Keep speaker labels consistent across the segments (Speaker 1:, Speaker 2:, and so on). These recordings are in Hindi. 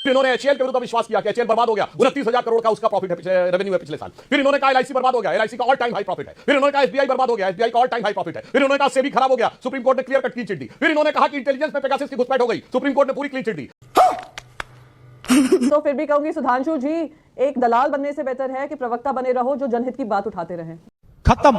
Speaker 1: इन्होंने एचएएल के विरुद्ध विश्वास किया कि एचएएल बर्बाद हो गया, 29,000 करोड़ का उसका प्रॉफिट है, रेवेन्यू है पिछले साल। फिर इन्होंने कहा एलआईसी बर्बाद हो गया, एलआईसी का ऑल टाइम हाई प्रॉफिट है। फिर इन्होंने कहा एसबीआई बर्बाद हो गया, एसबीआई का ऑल टाइम हाई प्रॉफिट है। फिर इन्होंने कहा सेबी खराब हो गया, सुप्रीम कोर्ट ने क्लियर कट क्लीन चिट दी। फिर इन्होंने कहा कि इंटेलिजेंस में पेगासस की घुसपैठ हो गई, सुप्रीम कोर्ट ने पूरी क्लीन चिट दी।
Speaker 2: तो फिर भी कहूंगी सुधांशु जी, एक दलाल बनने से बेहतर है कि प्रवक्ता बने रहो जो जनहित की बात उठाते रहें।
Speaker 3: खत्म,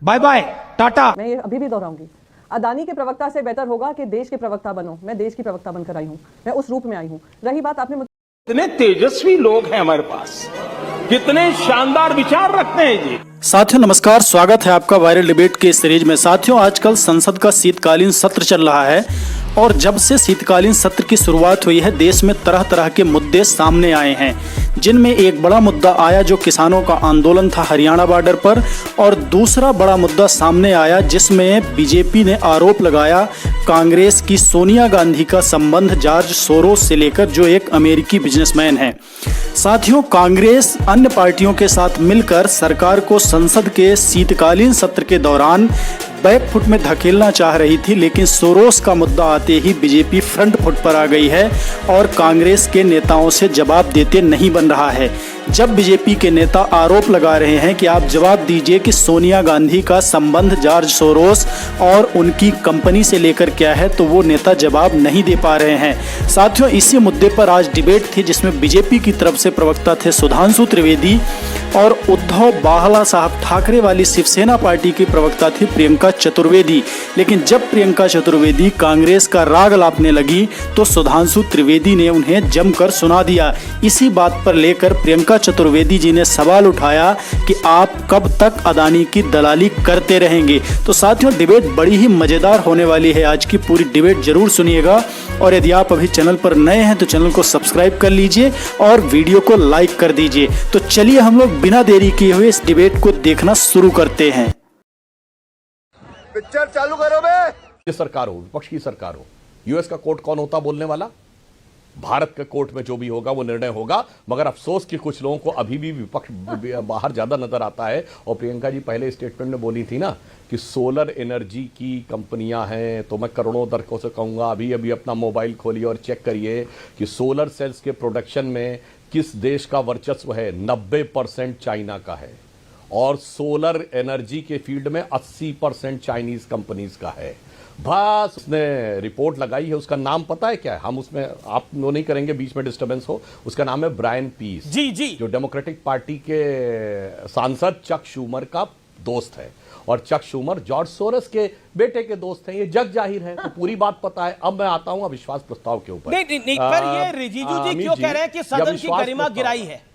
Speaker 3: बाय बाय, टाटा।
Speaker 2: मैं ये अभी भी दोहराऊंगी, अदानी के प्रवक्ता से बेहतर होगा कि देश के प्रवक्ता बनो। मैं देश की प्रवक्ता बनकर आई हूं, मैं उस रूप में आई हूं। रही बात आपने
Speaker 4: कितने तेजस्वी लोग हैं हमारे पास, कितने शानदार विचार रखते हैं जी।
Speaker 5: साथियों नमस्कार, स्वागत है आपका वायरल डिबेट के सीरीज में। साथियों आजकल संसद का शीतकालीन सत्र चल रहा है और जब से शीतकालीन सत्र की शुरुआत हुई है देश में तरह तरह के मुद्दे सामने आए हैं, जिनमें एक बड़ा मुद्दा आया जो किसानों का आंदोलन था हरियाणा बॉर्डर पर, और दूसरा बड़ा मुद्दा सामने आया जिसमें बीजेपी ने आरोप लगाया कांग्रेस की सोनिया गांधी का संबंध जॉर्ज सोरोस से लेकर, जो एक अमेरिकी बिजनेसमैन है। साथियों कांग्रेस अन्य पार्टियों के साथ मिलकर सरकार को संसद के शीतकालीन सत्र के दौरान बैकफुट में धकेलना चाह रही थी, लेकिन सोरोस का मुद्दा आते ही बीजेपी फ्रंट फुट पर आ गई है और कांग्रेस के नेताओं से जवाब देते नहीं बन रहा है। जब बीजेपी के नेता आरोप लगा रहे हैं कि आप जवाब दीजिए कि सोनिया गांधी का संबंध जॉर्ज सोरोस और उनकी कंपनी से लेकर क्या है, तो वो नेता जवाब नहीं दे पा रहे हैं। साथियों इसी मुद्दे पर आज डिबेट थी जिसमें बीजेपी की तरफ से प्रवक्ता थे सुधांशु त्रिवेदी और उद्धव बाला साहब ठाकरे वाली शिवसेना पार्टी की प्रवक्ता थी प्रियंका चतुर्वेदी। लेकिन जब प्रियंका चतुर्वेदी कांग्रेस का राग लापने लगी तो सुधांशु त्रिवेदी ने उन्हें जमकर सुना दिया। इसी बात पर लेकर प्रियंका चतुर्वेदी जी ने सवाल उठाया कि आप कब तक अदानी की दलाली करते रहेंगे। तो साथियों डिबेट बड़ी ही मजेदार होने वाली है, आज की पूरी डिबेट जरूर सुनिएगा। और यदि आप अभी चैनल पर नए हैं तो चैनल को सब्सक्राइब कर लीजिए और वीडियो को लाइक कर दीजिए। तो चलिए हम लोग बिना देरी किए हुए इस डिबेट को देखना शुरू करते हैं।
Speaker 1: पिक्चर चालू करो बे। सरकार हो, विपक्ष की सरकार हो, यूएस का कोर्ट कौन होता बोलने वाला? भारत के कोर्ट में जो भी होगा वो निर्णय होगा। मगर अफसोस कि कुछ लोगों को अभी भी विपक्ष बाहर ज्यादा नजर आता है। और प्रियंका जी पहले स्टेटमेंट में बोली थी ना कि सोलर एनर्जी की कंपनियां हैं, तो मैं करोड़ों दर्शकों से कहूंगा अभी अभी अपना मोबाइल खोलिए और चेक करिए कि सोलर सेल्स के प्रोडक्शन में किस देश का वर्चस्व है। 90% चाइना का है और सोलर एनर्जी के फील्ड में 80% चाइनीज कंपनीज का है। बस उसने रिपोर्ट लगाई है, उसका नाम पता है क्या है? हम उसमें आप वो नहीं करेंगे, बीच में डिस्टर्बेंस हो। उसका नाम है ब्रायन पीस जी, जो डेमोक्रेटिक पार्टी के सांसद चक शूमर का दोस्त है। और चक शूमर जॉर्ज सोरोस के बेटे के दोस्त हैं, ये जग जाहिर है, तो पूरी बात पता है। अब मैं आता हूं अविश्वास प्रस्ताव के ऊपर।
Speaker 3: नहीं, पर ये रिजिजू जी क्यों कह रहे हैं कि सदन की गरिमा गिराई है?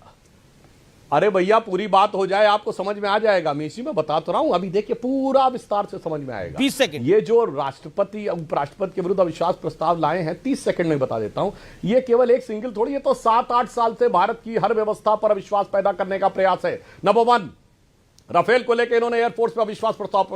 Speaker 1: अरे भैया पूरी बात हो जाए आपको समझ में आ जाएगा। मैं इसी में बता तो रहा हूं, अभी देखिए पूरा विस्तार से समझ में आएगा।
Speaker 3: 20 सेकंड।
Speaker 1: ये जो राष्ट्रपति उपराष्ट्रपति के विरुद्ध अविश्वास प्रस्ताव लाए हैं, 30 सेकंड में बता देता हूं। ये केवल एक सिंगल थोड़ी है, तो 7-8 साल से भारत की हर व्यवस्था पर अविश्वास पैदा करने का प्रयास है। नंबर 1, राफेल को लेकर इन्होंने एयरफोर्स पे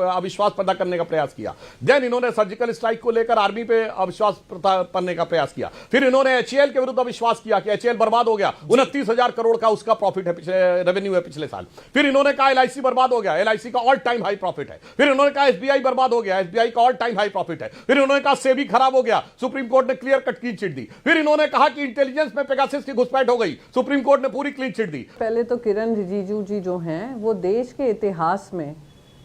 Speaker 1: अविश्वास पैदा करने का प्रयास किया। देन इन्होंने सर्जिकल स्ट्राइक को लेकर आर्मी पे अविश्वास करने का प्रयास किया। फिर इन्होंने एचएएल के विरुद्ध अविश्वास किया कि एचएएल बर्बाद हो गया, 29,000 करोड़ का उसका प्रॉफिट है, रेवेन्यू है पिछले साल। फिर इन्होंने कहा एलआईसी बर्बाद हो गया, एलआईसी का ऑल टाइम हाई प्रॉफिट है। फिर इन्होंने कहा एसबीआई बर्बाद हो गया, एसबीआई का ऑल टाइम हाई प्रॉफिट है। फिर इन्होंने कहा सेबी खराब हो गया, सुप्रीम कोर्ट ने क्लियर कट क्लीन चिट दी। फिर इन्होंने कहा कि इंटेलिजेंस में पेगासस की घुसपैठ हो गई, सुप्रीम कोर्ट ने पूरी क्लीन चिट दी।
Speaker 2: पहले तो किरण रिजिजू जी जो हैं वो देश के इतिहास में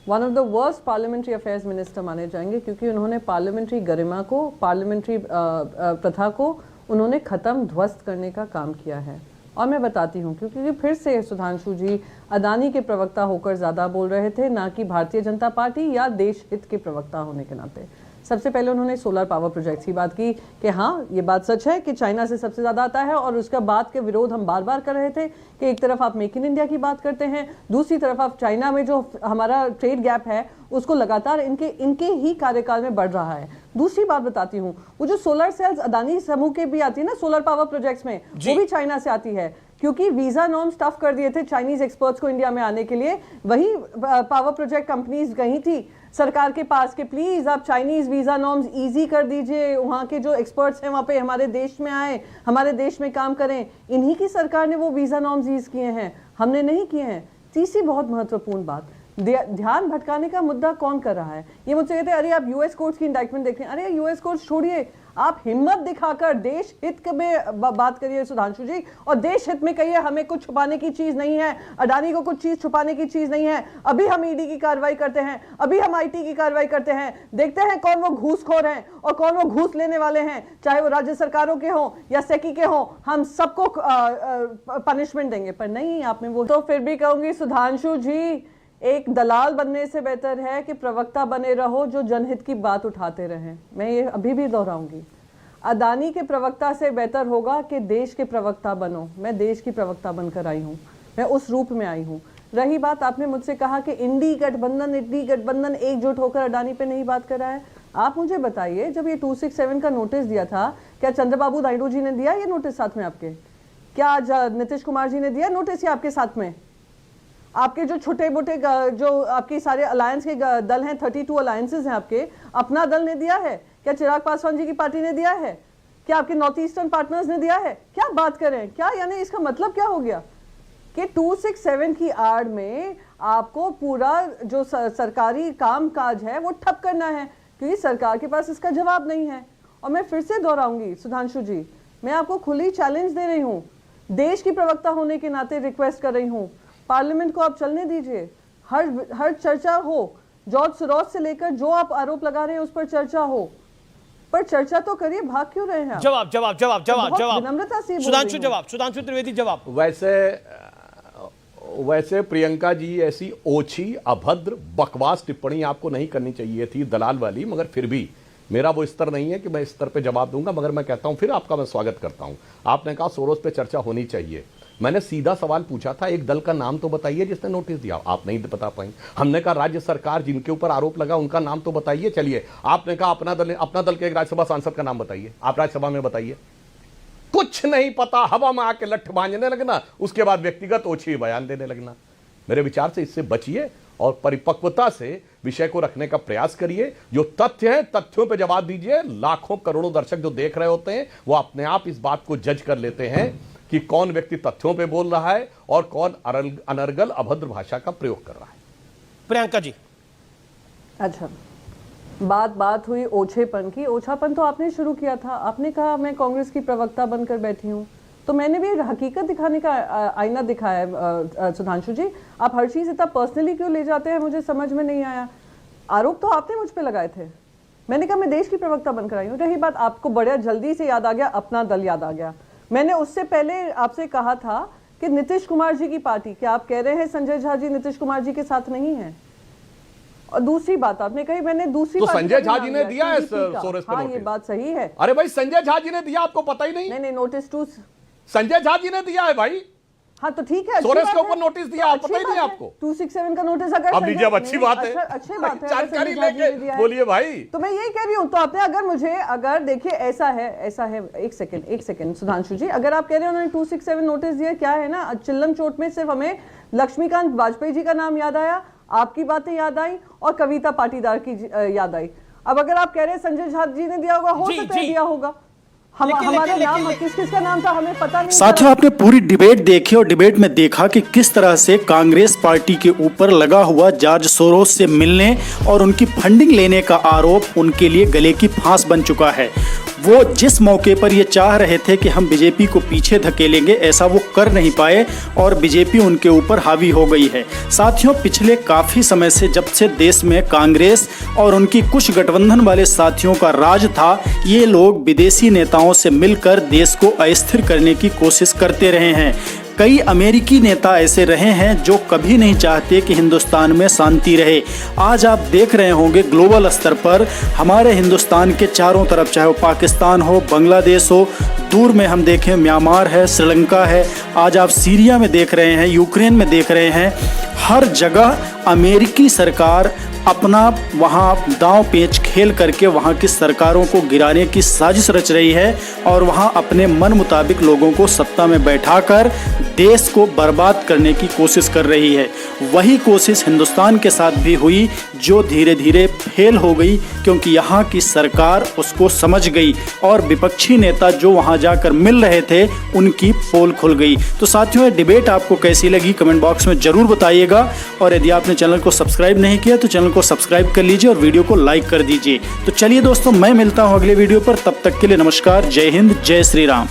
Speaker 2: one of the worst parliamentary affairs minister माने जाएंगे, क्योंकि उन्होंने पार्लियामेंट्री गरिमा को, पार्लियामेंट्री प्रथा को उन्होंने खत्म ध्वस्त करने का काम किया है। और मैं बताती हूँ क्योंकि फिर से सुधांशु जी अदानी के प्रवक्ता होकर ज़्यादा बोल रहे थे, ना कि भारतीय जनता पार्टी या देश हित के प्रवक्ता होने के नाते। सबसे पहले उन्होंने सोलर पावर प्रोजेक्ट्स की बात की कि हाँ ये बात सच है कि चाइना से सबसे ज़्यादा आता है, और उसका बात के विरोध हम बार बार कर रहे थे कि एक तरफ आप मेक इन इंडिया की बात करते हैं, दूसरी तरफ आप चाइना में जो हमारा ट्रेड गैप है उसको लगातार इनके ही कार्यकाल में बढ़ रहा है। दूसरी बात बताती हूँ, वो जो सोलर सेल्स अदानी समूह के भी आती है ना सोलर पावर प्रोजेक्ट्स में, वो भी चाइना से आती है, क्योंकि वीजा नॉर्म्स टफ कर दिए थे चाइनीज एक्सपर्ट्स को इंडिया में आने के लिए। वही पावर प्रोजेक्ट कंपनीज गई थी सरकार के पास कि प्लीज आप चाइनीज वीजा नॉर्म्स इजी कर दीजिए, वहाँ के जो एक्सपर्ट्स हैं वहाँ पे हमारे देश में आए, हमारे देश में काम करें। इन्हीं की सरकार ने वो वीजा नॉर्म्स ईज किए हैं, हमने नहीं किए हैं। तीसरी बहुत महत्वपूर्ण बात, ध्यान भटकाने का मुद्दा कौन कर रहा है? ये मुझसे कहते हैं अरे आप यूएस कोर्ट्स की इंडाइटमेंट देख रहे हैं। अरे यूएस कोर्ट्स छोड़िए, आप हिम्मत दिखाकर देश हित में बात करिए सुधांशु जी, और देश हित में कहिए हमें कुछ छुपाने की चीज नहीं है, अडानी को कुछ चीज छुपाने की चीज नहीं है। अभी हम ईडी की कार्रवाई करते हैं, अभी हम आईटी की कार्रवाई करते हैं, देखते हैं कौन वो घूसखोर हैं और कौन वो घूस लेने वाले हैं, चाहे वो राज्य सरकारों के हों या सेकी के हों, हम सबको पनिशमेंट देंगे। पर नहीं, आपने वो तो फिर भी कहूंगी सुधांशु जी, एक दलाल बनने से बेहतर है कि प्रवक्ता बने रहो जो जनहित की बात उठाते रहें। मैं ये अभी भी दोहराऊंगी, अदानी के प्रवक्ता से बेहतर होगा कि देश के प्रवक्ता बनो। मैं देश की प्रवक्ता बनकर आई हूँ, मैं उस रूप में आई हूँ। रही बात, आपने मुझसे कहा कि इंडी गठबंधन एकजुट होकर अडानी पे नहीं बात कर रहा है। आप मुझे बताइए, जब ये 267 का नोटिस दिया था, क्या चंद्रबाबू नायडू जी ने दिया ये नोटिस साथ में आपके? क्या आज नीतीश कुमार जी ने दिया नोटिस या आपके साथ में? आपके जो छोटे मोटे जो आपके सारे अलायंस के दल हैं, 32 अलायंसेस हैं आपके, अपना दल ने दिया है? क्या चिराग पासवान जी की पार्टी ने दिया है? क्या आपके नॉर्थ ईस्टर्न पार्टनर्स ने दिया है? क्या बात करें? क्या यानी इसका मतलब क्या हो गया कि 267 की आड़ में आपको पूरा जो सरकारी काम काज है वो ठप करना है, क्योंकि सरकार के पास इसका जवाब नहीं है। और मैं फिर से दोहराऊंगी सुधांशु जी, मैं आपको खुली चैलेंज दे रही हूँ, देश की प्रवक्ता होने के नाते रिक्वेस्ट कर रही हूँ, पार्लियामेंट को आप चलने दीजिए, हर चर्चा हो, जॉर्ज सोरोस से लेकर जो आप आरोप लगा रहे हैं उस पर चर्चा हो, पर चर्चा तो करिए, भाग क्यों रहे हैं?
Speaker 3: जवाब
Speaker 2: विनम्रता से
Speaker 3: सुधांशु, सुधांशु त्रिवेदी जवाब।
Speaker 1: वैसे प्रियंका जी, ऐसी ओछी अभद्र बकवास टिप्पणी आपको नहीं करनी चाहिए थी, दलाल वाली, मगर फिर भी मेरा वो स्तर नहीं है कि मैं इस स्तर पे जवाब दूंगा। मगर मैं कहता हूं, फिर आपका मैं स्वागत करता हूं। आपने कहा सोरोस पे चर्चा होनी चाहिए, मैंने सीधा सवाल पूछा था, एक दल का नाम तो बताइए जिसने नोटिस दिया, आप नहीं बता पाई। हमने कहा राज्य सरकार जिनके ऊपर आरोप लगा उनका नाम तो बताइए। चलिए, आपने कहा अपना दल के एक राज्यसभा सांसद का नाम बताइए, आप राज्यसभा में बताइए। कुछ नहीं पता, हवा में आके लठ बांधने लगना, उसके बाद व्यक्तिगत ओछी बयान देने लगना। मेरे विचार से इससे बचिए और परिपक्वता से विषय को रखने का प्रयास करिए। जो तथ्य हैं, तथ्यों पे जवाब दीजिए। लाखों करोड़ों दर्शक जो देख रहे होते हैं वो अपने आप इस बात को जज कर लेते हैं कि कौन व्यक्ति तथ्यों पे बोल रहा है और कौन अनर्गल अभद्र भाषा का प्रयोग कर रहा है।
Speaker 3: प्रियंका जी,
Speaker 2: अच्छा, बात हुई ओछेपन की। ओछापन तो आपने शुरू किया था, आपने कहा मैं कांग्रेस की प्रवक्ता बनकर बैठी हूं, तो मैंने भी हकीकत दिखाने का आईना दिखाया है। सुधांशु जी, आप हर चीज इतना पर्सनली क्यों ले जाते हैं, मुझे समझ में नहीं आया। आरोप तो आपने मुझ पे लगाए थे, मैंने कहा मैं देश की प्रवक्ता बनकर आई हूँ। रही बात, आपको बड़ा जल्दी से याद आ गया, अपना दल याद आ गया। मैंने उससे पहले आपसे कहा था कि नीतीश कुमार जी की पार्टी, क्या आप कह रहे हैं संजय झा जी नीतीश कुमार जी के साथ नहीं है? और दूसरी बात आपने कही, मैंने दूसरी
Speaker 1: तो संजय झा जी ने दिया है सोरेस पे
Speaker 2: हाँ,
Speaker 1: नोटिस।
Speaker 2: ये बात सही है।
Speaker 1: अरे भाई, संजय झा जी ने दिया, आपको पता ही नहीं?
Speaker 2: नहीं, नोटिस टू
Speaker 1: संजय झा जी ने दिया है भाई।
Speaker 2: हाँ तो ठीक है,
Speaker 1: सोरेस के ऊपर नोटिस दिया, आप पता ही नहीं आपको?
Speaker 2: 267 का नोटिस अगर
Speaker 1: अब लीजिए, अब अच्छी बात है,
Speaker 2: अच्छी बात है,
Speaker 1: जानकारी लेके बोलिए भाई।
Speaker 2: तो मैं यही कह रही हूँ, तो आपने अगर देखिए ऐसा है, एक सेकंड सुधांशु जी, अगर आप कह रहे हो उन्होंने 267 नोटिस दिया, क्या है ना, चिल्लम चोट में सिर्फ हमें लक्ष्मीकांत वाजपेयी जी का नाम याद आया, आपकी बातें याद आई और कविता पाटीदार की याद आई। अब अगर आप कह रहे हैं संजय झा जी ने दिया होगा, हो सकता है दिया होगा, हमारे नाम किसका नाम था हमें पता नहीं।
Speaker 5: साथियों, आपने पूरी डिबेट देखी और डिबेट में देखा कि किस तरह से कांग्रेस पार्टी के ऊपर लगा हुआ जॉर्ज सोरोस से मिलने और उनकी फंडिंग लेने का आरोप उनके लिए गले की फांस बन चुका है। वो जिस मौके पर ये चाह रहे थे कि हम बीजेपी को पीछे धकेलेंगे, ऐसा वो कर नहीं पाए और बीजेपी उनके ऊपर हावी हो गई है। साथियों, पिछले काफ़ी समय से जब से देश में कांग्रेस और उनकी कुछ गठबंधन वाले साथियों का राज था, ये लोग विदेशी नेताओं से मिलकर देश को अस्थिर करने की कोशिश करते रहे हैं। कई अमेरिकी नेता ऐसे रहे हैं जो कभी नहीं चाहते कि हिंदुस्तान में शांति रहे। आज आप देख रहे होंगे ग्लोबल स्तर पर हमारे हिंदुस्तान के चारों तरफ, चाहे वो पाकिस्तान हो, बांग्लादेश हो, दूर में हम देखें म्यांमार है, श्रीलंका है, आज आप सीरिया में देख रहे हैं, यूक्रेन में देख रहे हैं, हर जगह अमेरिकी सरकार अपना वहाँ दांव पेच खेल करके वहाँ की सरकारों को गिराने की साजिश रच रही है और वहाँ अपने मन मुताबिक लोगों को सत्ता में बैठाकर देश को बर्बाद करने की कोशिश कर रही है। वही कोशिश हिंदुस्तान के साथ भी हुई, जो धीरे धीरे फेल हो गई, क्योंकि यहाँ की सरकार उसको समझ गई और विपक्षी नेता जो वहाँ जाकर मिल रहे थे उनकी पोल खुल गई। तो साथियों, ये डिबेट आपको कैसी लगी कमेंट बॉक्स में जरूर बताइएगा, और यदि आपने चैनल को सब्सक्राइब नहीं किया तो चैनल को सब्सक्राइब कर लीजिए और वीडियो को लाइक कर दीजिए। तो चलिए दोस्तों, मैं मिलता हूँ अगले वीडियो पर, तब तक के लिए नमस्कार, जय हिंद, जय श्री राम।